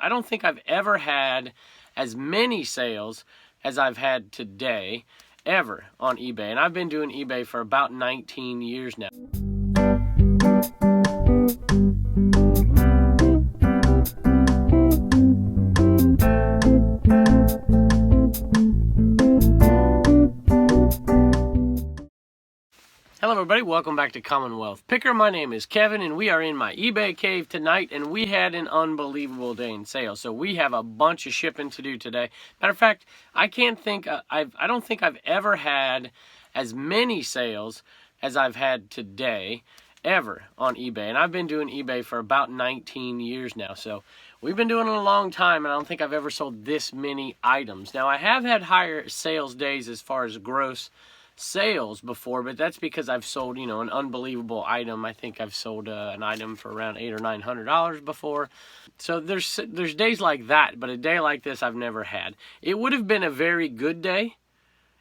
I don't think I've ever had as many sales as I've had today, ever, on eBay. And I've been doing eBay for about 19 years now. Hello everybody, welcome back to Commonwealth Picker. My name is Kevin and we are in my eBay cave tonight, and we had an unbelievable day in sales. So we have a bunch of shipping to do today. Matter of fact, I don't think I've ever had as many sales as I've had today, ever, on eBay. And I've been doing eBay for about 19 years now. So we've been doing it a long time, and I don't think I've ever sold this many items. Now, I have had higher sales days as far as gross sales before, but that's because I've sold, an unbelievable item. I think I've sold an item for around $800 or $900 before. So there's days like that, but a day like this I've never had. It would have been a very good day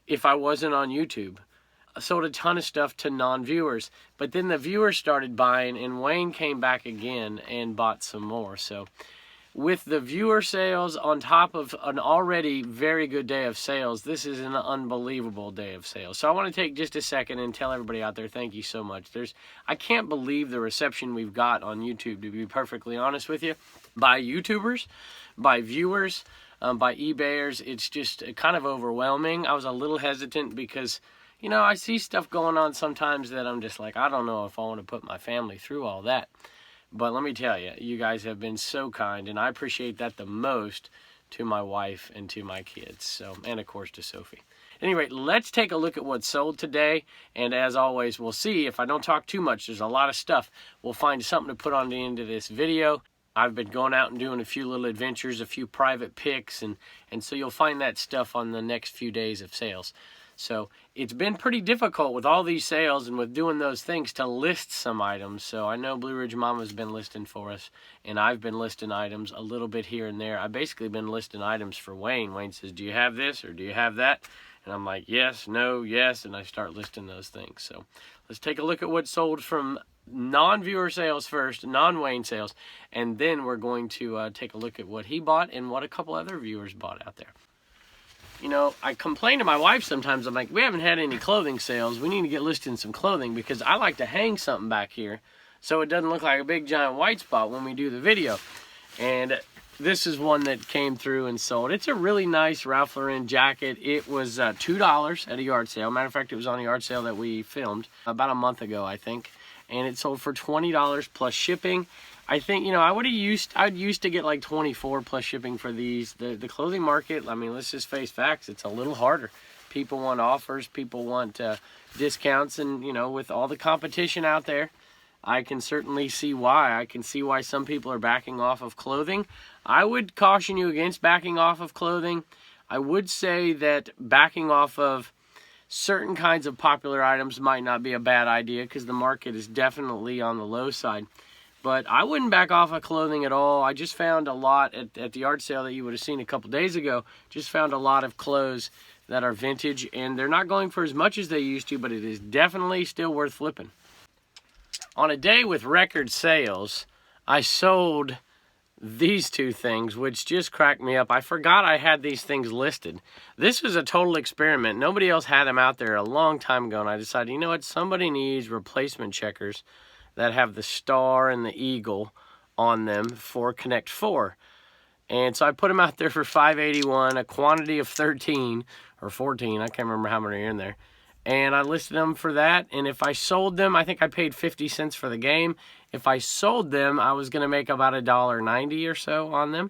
if I wasn't on YouTube. I sold a ton of stuff to non-viewers, but then the viewers started buying, and Wayne came back again and bought some more. So with the viewer sales on top of an already very good day of sales, this is an unbelievable day of sales. So I want to take just a second and tell everybody out there, thank you so much. I can't believe the reception we've got on YouTube, to be perfectly honest with you, by YouTubers, by viewers, by eBayers. It's just kind of overwhelming. I was a little hesitant because, I see stuff going on sometimes that I'm just like, I don't know if I want to put my family through all that. But let me tell you, you guys have been so kind, and I appreciate that the most, to my wife and to my kids, so, and of course to Sophie. Anyway, let's take a look at what's sold today, and as always, we'll see. If I don't talk too much, there's a lot of stuff. We'll find something to put on the end of this video. I've been going out and doing a few little adventures, a few private picks, and so you'll find that stuff on the next few days of sales. So it's been pretty difficult with all these sales and with doing those things to list some items. So I know Blue Ridge Mama's been listing for us, and I've been listing items a little bit here and there. I've basically been listing items for Wayne. Wayne says, do you have this or do you have that? And I'm like, yes, no, yes, and I start listing those things. So let's take a look at what's sold from non-viewer sales first, non-Wayne sales, and then we're going to take a look at what he bought and what a couple other viewers bought out there. I complain to my wife sometimes. I'm like, we haven't had any clothing sales. We need to get listing some clothing because I like to hang something back here so it doesn't look like a big giant white spot when we do the video. And this is one that came through and sold. It's a really nice Ralph Lauren jacket. It was $2 at a yard sale. Matter of fact, it was on a yard sale that we filmed about a month ago, I think. And it sold for $20 plus shipping. I think, I'd used to get like 24 plus shipping for these. The clothing market, I mean, let's just face facts, it's a little harder. People want offers, people want discounts, and, with all the competition out there, I can certainly see why. I can see why some people are backing off of clothing. I would caution you against backing off of clothing. I would say that backing off of certain kinds of popular items might not be a bad idea because the market is definitely on the low side. But I wouldn't back off of clothing at all. I just found a lot at the yard sale that you would have seen a couple days ago. Just found a lot of clothes that are vintage, and they're not going for as much as they used to, but it is definitely still worth flipping. On a day with record sales, I sold these two things, which just cracked me up. I forgot I had these things listed. This was a total experiment. Nobody else had them out there a long time ago, and I decided, you know what, somebody needs replacement checkers that have the star and the eagle on them for Connect 4. And so I put them out there for $5.81, a quantity of 13 or 14. I can't remember how many are in there. And I listed them for that. And if I sold them, I think I paid 50 cents for the game. If I sold them, I was going to make about $1.90 or so on them.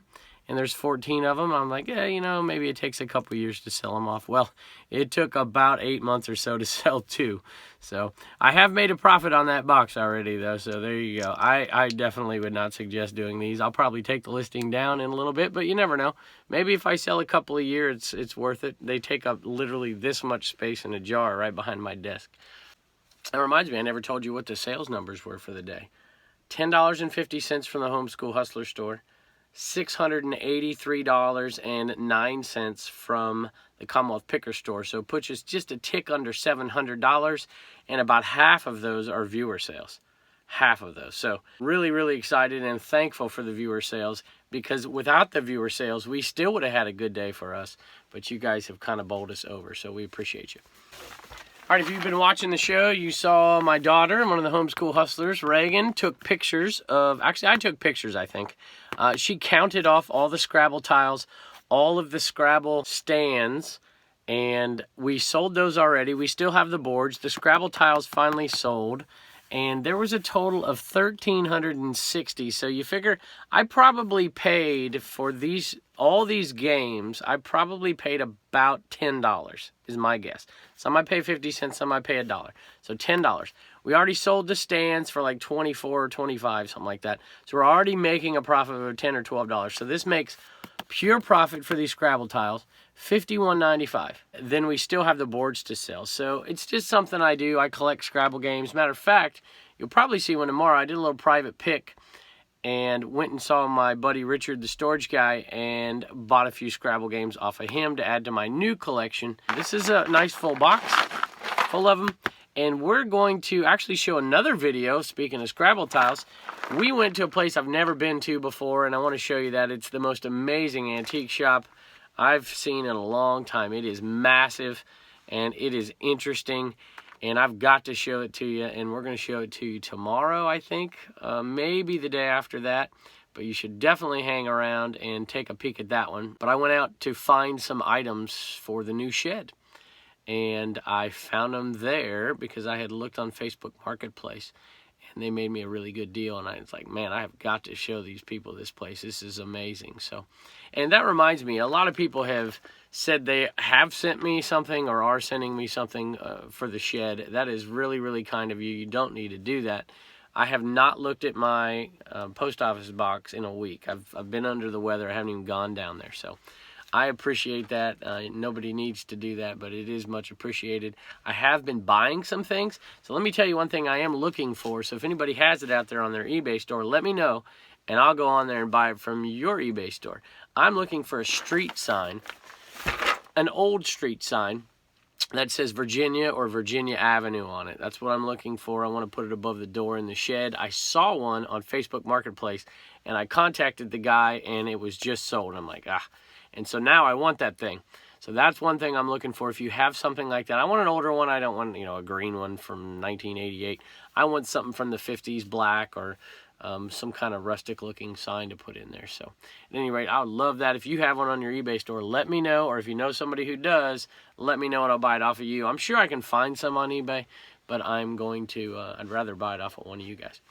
And there's 14 of them. I'm like, yeah, maybe it takes a couple years to sell them off. Well, it took about 8 months or so to sell two. So I have made a profit on that box already, though. So there you go. I definitely would not suggest doing these. I'll probably take the listing down in a little bit, but you never know. Maybe if I sell a couple a year, it's worth it. They take up literally this much space in a jar right behind my desk. That reminds me, I never told you what the sales numbers were for the day. $10.50 from the Homeschool Hustler store. $683.09 from the Commonwealth Picker store. So it puts us just a tick under $700, and about half of those are viewer sales. Half of those. So really, really excited and thankful for the viewer sales. because without the viewer sales, we still would have had a good day for us. But you guys have kind of bowled us over, so we appreciate you. All right, if you've been watching the show, you saw my daughter, one of the homeschool hustlers, Reagan, took pictures of, actually I took pictures, I think. She counted off all the Scrabble tiles, all of the Scrabble stands, and we sold those already. We still have the boards. The Scrabble tiles finally sold, and there was a total of $1,360. So you figure I probably paid for all these games, I probably paid about $10 is my guess. Some I pay 50 cents, some I pay $1. So $10. We already sold the stands for like 24 or 25, something like that. So we're already making a profit of $10 or $12. So this makes pure profit for these Scrabble tiles, $51.95. Then we still have the boards to sell. So it's just something I do. I collect Scrabble games. Matter of fact, you'll probably see one tomorrow. I did a little private pick and went and saw my buddy Richard, the storage guy, and bought a few Scrabble games off of him to add to my new collection. This is a nice full box full of them. And we're going to actually show another video, speaking of Scrabble tiles. We went to a place I've never been to before, and I want to show you that. It's the most amazing antique shop I've seen in a long time. It is massive, and it is interesting, and I've got to show it to you, and we're going to show it to you tomorrow, I think. Maybe the day after that, but you should definitely hang around and take a peek at that one. But I went out to find some items for the new shed, and I found them there because I had looked on Facebook Marketplace, and they made me a really good deal. And I was like, man, I have got to show these people this place. This is amazing. So, and that reminds me, a lot of people have said they have sent me something or are sending me something for the shed. That is really, really kind of you. You don't need to do that. I have not looked at my post office box in a week. I've been under the weather. I haven't even gone down there. So I appreciate that. Nobody needs to do that, but it is much appreciated. I have been buying some things. So let me tell you one thing I am looking for. So if anybody has it out there on their eBay store, let me know, and I'll go on there and buy it from your eBay store. I'm looking for a street sign, an old street sign that says Virginia or Virginia Avenue on it. That's what I'm looking for. I want to put it above the door in the shed. I saw one on Facebook Marketplace, and I contacted the guy, and it was just sold. I'm like, ah. And so now I want that thing. So that's one thing I'm looking for. If you have something like that, I want an older one. I don't want, a green one from 1988. I want something from the 50s, black, or some kind of rustic looking sign to put in there. So at any rate, I would love that. If you have one on your eBay store, let me know. Or if you know somebody who does, let me know and I'll buy it off of you. I'm sure I can find some on eBay, but I'm going to, I'd rather buy it off of one of you guys.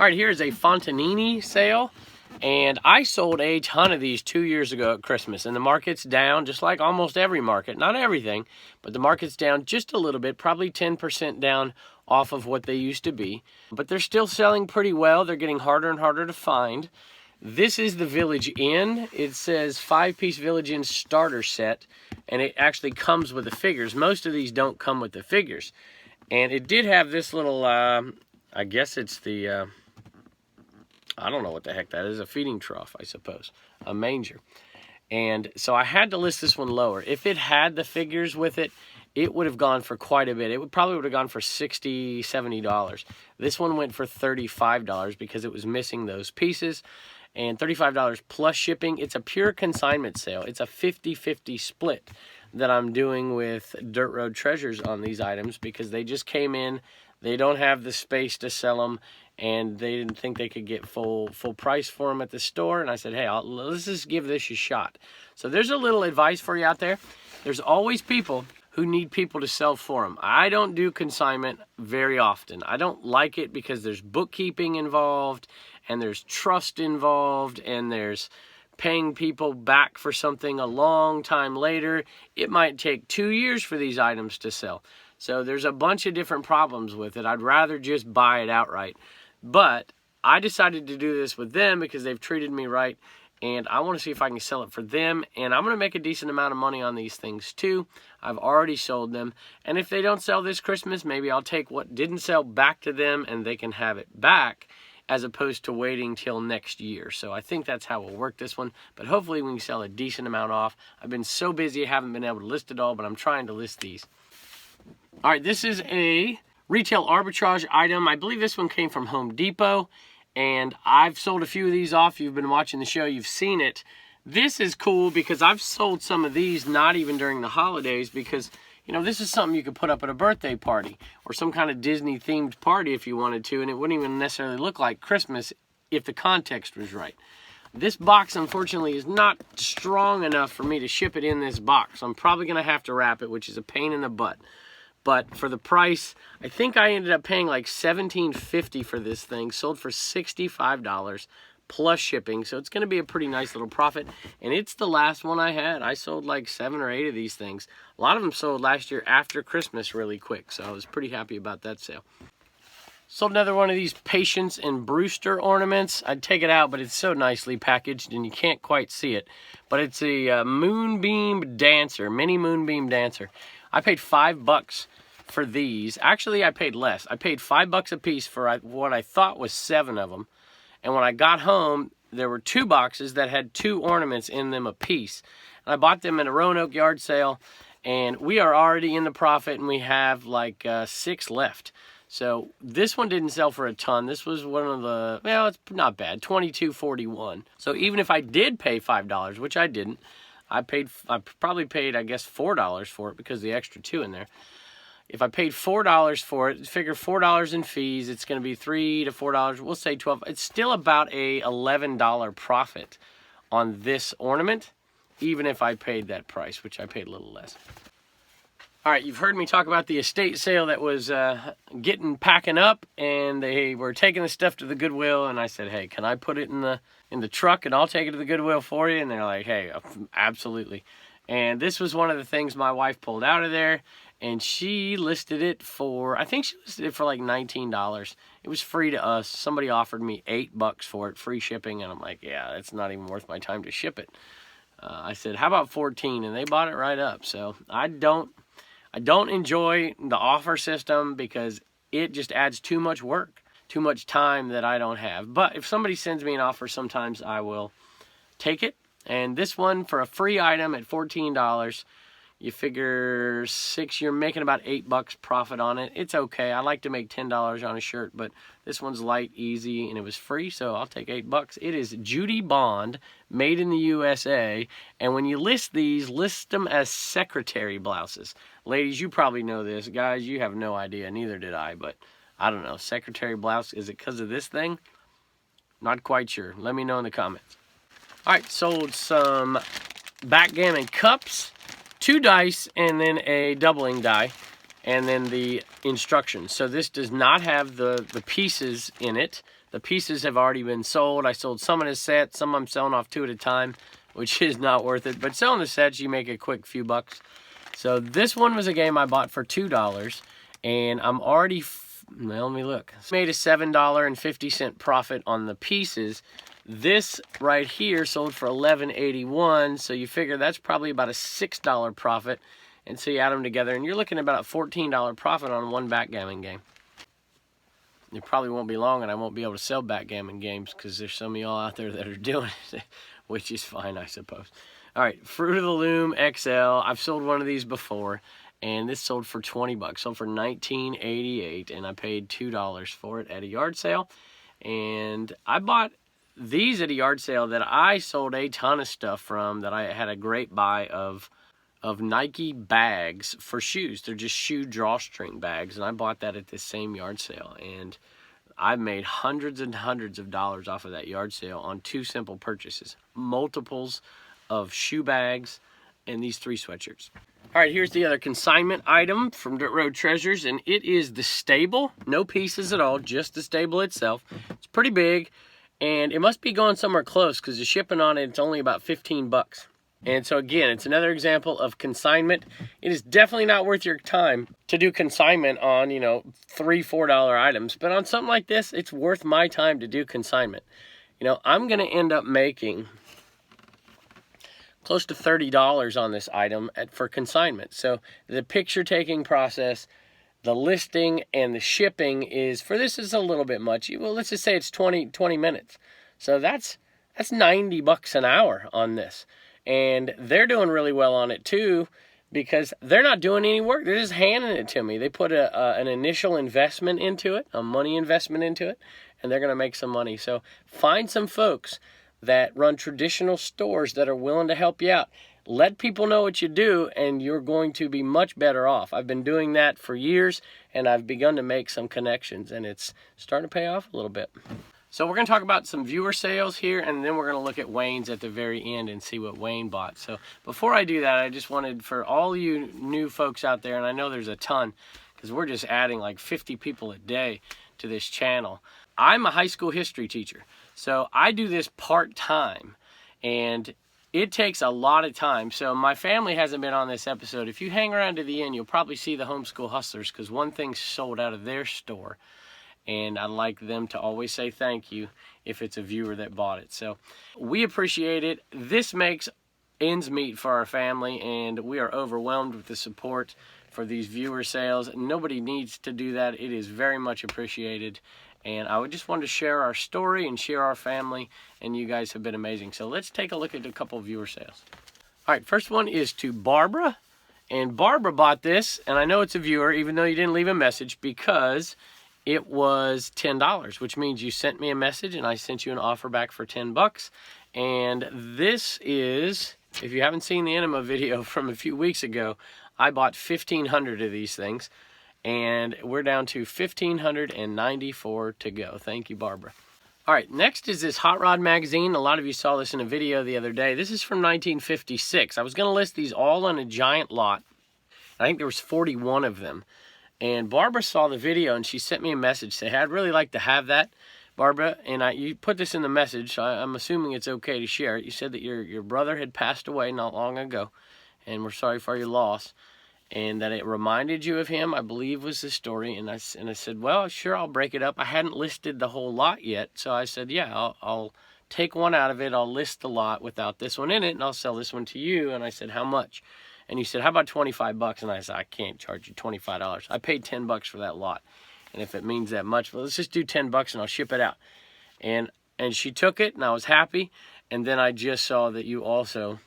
All right, here's a Fontanini sale. And I sold a ton of these 2 years ago at Christmas. And the market's down, just like almost every market. Not everything, but the market's down just a little bit. Probably 10% down off of what they used to be. But they're still selling pretty well. They're getting harder and harder to find. This is the Village Inn. It says 5-piece Village Inn starter set. And it actually comes with the figures. Most of these don't come with the figures. And it did have this little, I guess it's the... I don't know what the heck that is, a feeding trough, I suppose, a manger. And so I had to list this one lower. If it had the figures with it, it would have gone for quite a bit. It probably would have gone for $60, $70. This one went for $35 because it was missing those pieces, and $35 plus shipping. It's a pure consignment sale. It's a 50-50 split that I'm doing with Dirt Road Treasures on these items because they just came in. They don't have the space to sell them, and they didn't think they could get full price for them at the store. And I said, hey, let's just give this a shot. So there's a little advice for you out there. There's always people who need people to sell for them. I don't do consignment very often. I don't like it because there's bookkeeping involved, and there's trust involved, and there's paying people back for something a long time later. It might take 2 years for these items to sell. So there's a bunch of different problems with it. I'd rather just buy it outright. But I decided to do this with them because they've treated me right. And I want to see if I can sell it for them. And I'm going to make a decent amount of money on these things too. I've already sold them. And if they don't sell this Christmas, maybe I'll take what didn't sell back to them and they can have it back, as opposed to waiting till next year. So I think that's how we'll work this one. But hopefully we can sell a decent amount off. I've been so busy I haven't been able to list it all, but I'm trying to list these. All right, this is a retail arbitrage item. I believe this one came from Home Depot, and I've sold a few of these off. You've been watching the show, you've seen it. This is cool because I've sold some of these not even during the holidays, because you know, this is something you could put up at a birthday party or some kind of Disney themed party if you wanted to, and it wouldn't even necessarily look like Christmas if the context was right. This box, unfortunately, is not strong enough for me to ship it in this box. So I'm probably going to have to wrap it, which is a pain in the butt. But for the price, I think I ended up paying like $17.50 for this thing. Sold for $65 plus shipping. So it's going to be a pretty nice little profit. And it's the last one I had. I sold like 7 or 8 of these things. A lot of them sold last year after Christmas really quick. So I was pretty happy about that sale. Sold another one of these Patience and Brewster ornaments. I'd take it out, but it's so nicely packaged and you can't quite see it. But it's a moonbeam dancer, mini moonbeam dancer. I paid $5 for these. Actually, I paid less. I paid $5 a piece for what I thought was 7 of them. And when I got home, there were 2 boxes that had 2 ornaments in them a piece. And I bought them at a Roanoke yard sale, and we are already in the profit, and we have like 6 left. So this one didn't sell for a ton. This was one of the, well, it's not bad, $22.41. So even if I did pay $5, which I didn't, I probably paid, I guess, $4 for it because of the extra 2 in there. If I paid $4 for it, figure $4 in fees, it's going to be $3 to $4. We'll say $12. It's still about a $11 profit on this ornament, even if I paid that price, which I paid a little less. All right, you've heard me talk about the estate sale that was packing up, and they were taking the stuff to the Goodwill, and I said, hey, can I put it in the truck and I'll take it to the Goodwill for you? And they're like, hey, absolutely. And this was one of the things my wife pulled out of there, and she listed it for, I think she listed it for like $19. It was free to us. Somebody offered me $8 for it, free shipping, and I'm like, yeah, it's not even worth my time to ship it. I said, how about 14? And they bought it right up. So I don't enjoy the offer system because it just adds too much work, too much time that I don't have. But if somebody sends me an offer, sometimes I will take it. And this one, for a free item at $14, you figure you're making about $8 profit on it. It's okay. I like to make $10 on a shirt, but this one's light, easy, and it was free, so I'll take $8. It is Judy Bond, made in the USA, and when you list these, list them as secretary blouses. Ladies, you probably know this. Guys, you have no idea. Neither did I, but I don't know. Secretary blouse, is it because of this thing? Not quite sure. Let me know in the comments. All right, sold some backgammon cups, 2 dice, and then a doubling die, and then the instructions. So this does not have the pieces in it. The pieces have already been sold. I sold some in a set. Some I'm selling off 2 at a time, which is not worth it. But selling the sets, you make a quick few bucks. So this one was a game I bought for $2, and I'm already, well, let me look. Made a $7.50 profit on the pieces. This right here sold for $11.81, so you figure that's probably about a $6 profit. And so you add them together, and you're looking at about a $14 profit on one backgammon game. It probably won't be long, and I won't be able to sell backgammon games because there's some of y'all out there that are doing it, which is fine, I suppose. All right, Fruit of the Loom XL. I've sold one of these before, and this sold for $20. Sold for $19.88, and I paid $2 for it at a yard sale. And I bought these at a yard sale that I sold a ton of stuff from, that I had a great buy of Nike bags for shoes. They're just shoe drawstring bags, and I bought that at this same yard sale, and I made hundreds and hundreds of dollars off of that yard sale on 2 simple purchases. Multiples of shoe bags and these 3 sweatshirts. All right, here's the other consignment item from Dirt Road Treasures, and it is the stable. No pieces at all, just the stable itself. It's pretty big, and it must be going somewhere close because the shipping on it, it's only about $15. And so again, it's another example of consignment. It is definitely not worth your time to do consignment on, you know, $3, $4 items. But on something like this, it's worth my time to do consignment. You know, I'm going to end up making close to $30 on this item for consignment. So the picture taking process, the listing, and the shipping is, for this is a little bit much. Well, let's just say it's 20 minutes. So that's $90 an hour on this. And they're doing really well on it too, because they're not doing any work. They're just handing it to me. They put an initial investment into it, a money investment into it, and they're going to make some money. So find some folks that run traditional stores that are willing to help you out. Let people know what you do, and you're going to be much better off. I've been doing that for years, and I've begun to make some connections, and it's starting to pay off a little bit. So we're going to talk about some viewer sales here, and then we're going to look at Wayne's at the very end and see what Wayne bought. So before I do that, I just wanted, for all you new folks out there, and I know there's a ton, because we're just adding like 50 people a day to this channel. I'm a high school history teacher, so I do this part-time, and it takes a lot of time. So my family hasn't been on this episode. If you hang around to the end, you'll probably see the Homeschool Hustlers, because one thing's sold out of their store. And I'd like them to always say thank you if it's a viewer that bought it. So we appreciate it. This makes ends meet for our family, and we are overwhelmed with the support for these viewer sales. Nobody needs to do that. It is very much appreciated. And I just wanted to share our story and share our family, and you guys have been amazing. So let's take a look at a couple of viewer sales. All right, first one is to Barbara. And Barbara bought this, and I know it's a viewer, even though you didn't leave a message, because it was $10, which means you sent me a message, and I sent you an offer back for $10. And this is, if you haven't seen the Enema video from a few weeks ago, I bought 1,500 of these things. And we're down to 1,594 to go. Thank you, Barbara. All right, next is this Hot Rod magazine. A lot of you saw this in a video the other day. This is from 1956. I was going to list these all on a giant lot. I think there was 41 of them. And Barbara saw the video, and she sent me a message saying, hey, I'd really like to have that, Barbara. And you put this in the message, so I'm assuming it's okay to share it. You said that your brother had passed away not long ago, and we're sorry for your loss. And that it reminded you of him, I believe was the story. And I said, well, sure, I'll break it up. I hadn't listed the whole lot yet. So I said, yeah, I'll take one out of it. I'll list the lot without this one in it, and I'll sell this one to you. And I said, how much? And you said, how about $25? And I said, I can't charge you $25. I paid $10 for that lot. And if it means that much, well, let's just do $10 and I'll ship it out. And she took it, and I was happy. And then I just saw that you also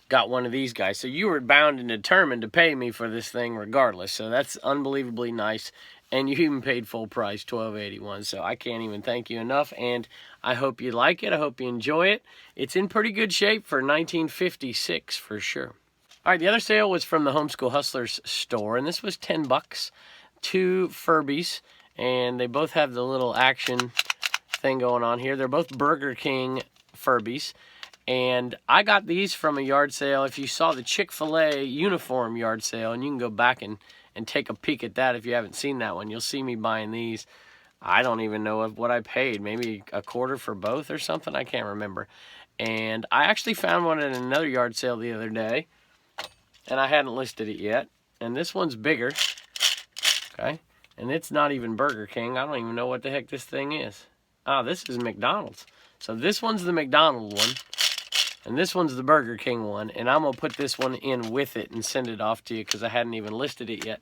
got one of these guys. So you were bound and determined to pay me for this thing regardless. So that's unbelievably nice. And you even paid full price, $12.81. So I can't even thank you enough. And I hope you like it. I hope you enjoy it. It's in pretty good shape for 1956 for sure. All right, the other sale was from the Homeschool Hustlers store. And this was $10. 2 Furbies. And they both have the little action thing going on here. They're both Burger King Furbies. And I got these from a yard sale. If you saw the Chick-fil-A uniform yard sale, and you can go back and take a peek at that if you haven't seen that one, you'll see me buying these. I don't even know what I paid. Maybe a quarter for both or something. I can't remember. And I actually found one at another yard sale the other day, and I hadn't listed it yet. And this one's bigger, okay? And it's not even Burger King. I don't even know what the heck this thing is. Ah, this is McDonald's. So this one's the McDonald's one. And this one's the Burger King one, and I'm going to put this one in with it and send it off to you because I hadn't even listed it yet.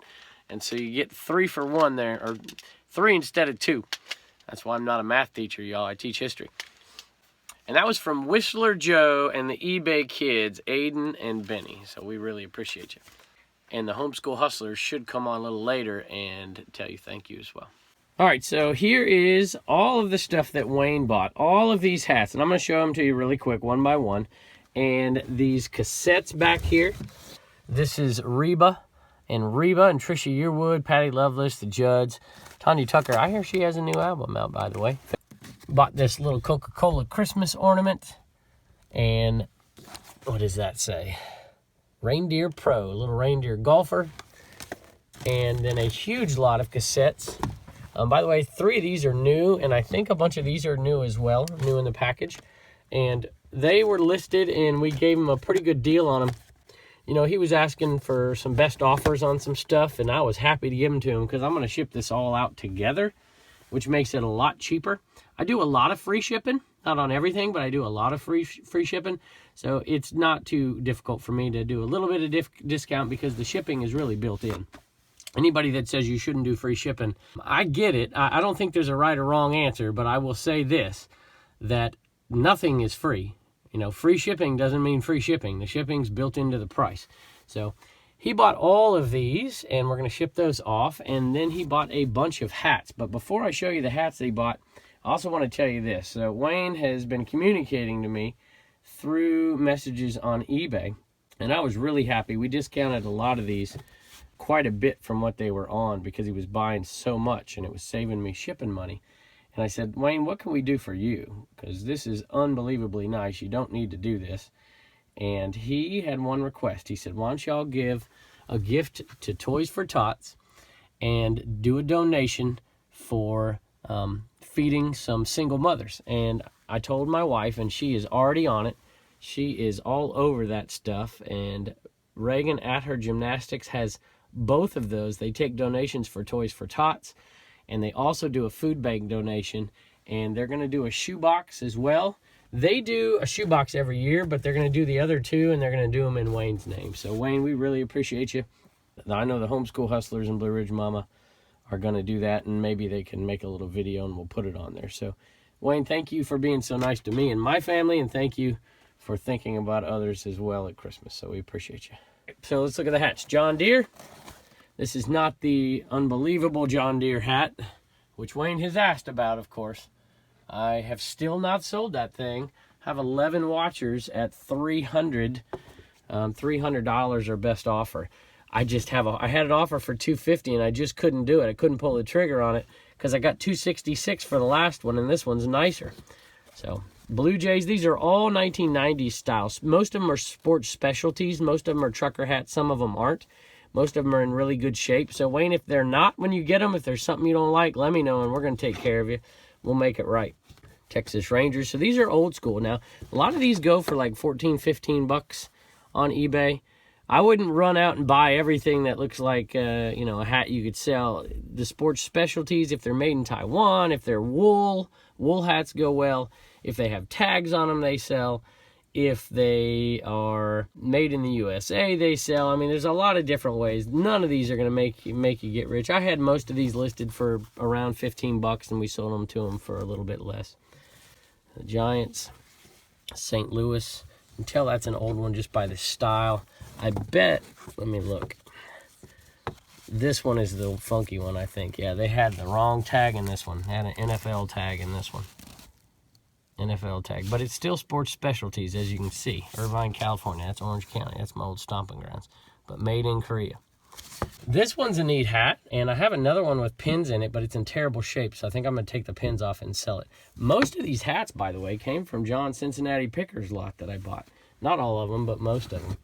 And so you get 3 for 1 there, or 3 instead of 2. That's why I'm not a math teacher, y'all. I teach history. And that was from Whistler Joe and the eBay kids, Aiden and Benny. So we really appreciate you. And the Homeschool Hustlers should come on a little later and tell you thank you as well. All right, so here is all of the stuff that Wayne bought. All of these hats, and I'm going to show them to you really quick, one by one. And these cassettes back here. This is Reba and Trisha Yearwood, Patty Loveless, the Judds, Tanya Tucker. I hear she has a new album out, by the way. Bought this little Coca-Cola Christmas ornament. And what does that say? Reindeer Pro, a little reindeer golfer. And then a huge lot of cassettes. By the way, 3 of these are new, and I think a bunch of these are new as well, new in the package. And they were listed, and we gave him a pretty good deal on them. You know, he was asking for some best offers on some stuff, and I was happy to give them to him because I'm going to ship this all out together, which makes it a lot cheaper. I do a lot of free shipping, not on everything, but I do a lot of free shipping. So it's not too difficult for me to do a little bit of discount because the shipping is really built in. Anybody that says you shouldn't do free shipping, I get it. I don't think there's a right or wrong answer, but I will say this, that nothing is free. You know, free shipping doesn't mean free shipping. The shipping's built into the price. So he bought all of these, and we're going to ship those off. And then he bought a bunch of hats. But before I show you the hats that he bought, I also want to tell you this. So Wayne has been communicating to me through messages on eBay, and I was really happy. We discounted a lot of these, quite a bit from what they were on, because he was buying so much, and it was saving me shipping money. And I said, Wayne, what can we do for you? Because this is unbelievably nice. You don't need to do this. And he had one request. He said, why don't y'all give a gift to Toys for Tots and do a donation for feeding some single mothers. And I told my wife, and she is already on it. She is all over that stuff. And Reagan at her gymnastics has both of those. They take donations for Toys for Tots, and they also do a food bank donation. And they're going to do a shoebox as well. They do a shoebox every year, but they're going to do the other two, and they're going to do them in Wayne's name. So, Wayne, we really appreciate you. I know the Homeschool Hustlers and Blue Ridge Mama are going to do that, and maybe they can make a little video, and we'll put it on there. So, Wayne, thank you for being so nice to me and my family, and thank you for thinking about others as well at Christmas. So, we appreciate you. So, let's look at the hats. John Deere. This is not the unbelievable John Deere hat, which Wayne has asked about, of course. I have still not sold that thing. I have 11 watchers at $300 or best offer. I had an offer for $250, and I just couldn't do it. I couldn't pull the trigger on it because I got $266 for the last one, and this one's nicer. So, Blue Jays, these are all 1990s styles. Most of them are sports specialties. Most of them are trucker hats. Some of them aren't. Most of them are in really good shape. So, Wayne, if they're not when you get them, if there's something you don't like, let me know, and we're going to take care of you. We'll make it right. Texas Rangers. So these are old school. Now, a lot of these go for like 14, 15 bucks on eBay. I wouldn't run out and buy everything that looks like, a hat you could sell. The sports specialties, if they're made in Taiwan, if they're wool hats go well. If they have tags on them, they sell. If they are made in the USA, they sell. I mean, there's a lot of different ways. None of these are going to make you get rich. I had most of these listed for around 15 bucks, and we sold them to them for a little bit less. The Giants, St. Louis. You can tell that's an old one just by the style. I bet, let me look. This one is the funky one, I think. Yeah, they had the wrong tag in this one. They had an NFL tag in this one. NFL tag. But it's still sports specialties, as you can see. Irvine, California. That's Orange County. That's my old stomping grounds. But made in Korea. This one's a neat hat, and I have another one with pins in it, but it's in terrible shape, so I think I'm going to take the pins off and sell it. Most of these hats, by the way, came from John Cincinnati Picker's lot that I bought. Not all of them, but most of them.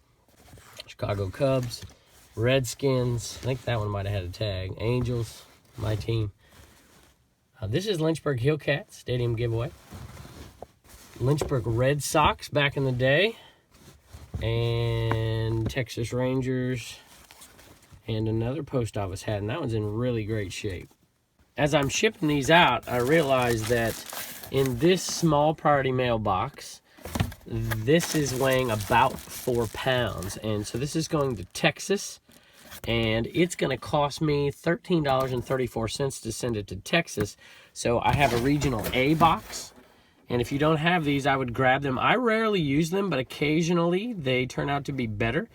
Chicago Cubs, Redskins. I think that one might have had a tag. Angels, my team. This is Lynchburg Hillcats Stadium giveaway. Lynchburg Red Sox back in the day. And Texas Rangers. And another post office hat, and that one's in really great shape. As I'm shipping these out, I realized that in this small priority mailbox, this is weighing about 4 pounds. And so this is going to Texas, and it's going to cost me $13.34 to send it to Texas. So I have a regional A box, and if you don't have these, I would grab them. I rarely use them, but occasionally they turn out to be better.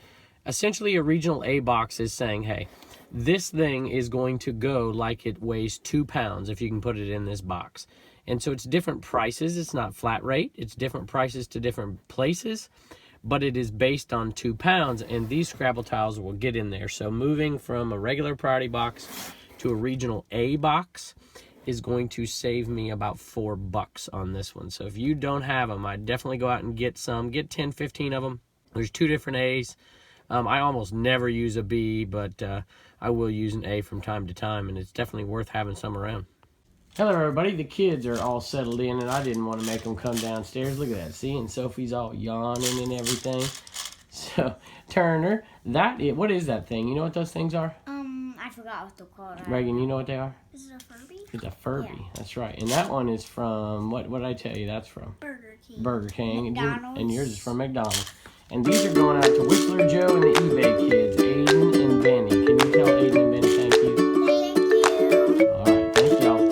Essentially, a regional A box is saying, hey, this thing is going to go like it weighs 2 pounds if you can put it in this box. And so it's different prices. It's not flat rate. It's different prices to different places, but it is based on 2 pounds, and these Scrabble tiles will get in there. So moving from a regular priority box to a regional A box is going to save me about $4 on this one. So if you don't have them, I'd definitely go out and get some. Get 10, 15 of them. There's 2 different A's. I almost never use a B, but I will use an A from time to time, and it's definitely worth having some around. Hello, everybody. The kids are all settled in, and I didn't want to make them come downstairs. Look at that. See? And Sophie's all yawning and everything. So, Turner, what is that thing? You know what those things are? I forgot what they're called. Reagan, you know what they are? This is a Furby? It's a Furby. Yeah. That's right. And that one is from, what did I tell you that's from? Burger King. Burger King. McDonald's. And yours is from McDonald's. And these are going out to Whistler Joe and the eBay kids, Aiden and Benny. Can you tell Aiden and Benny thank you? Thank you. All right, thank y'all.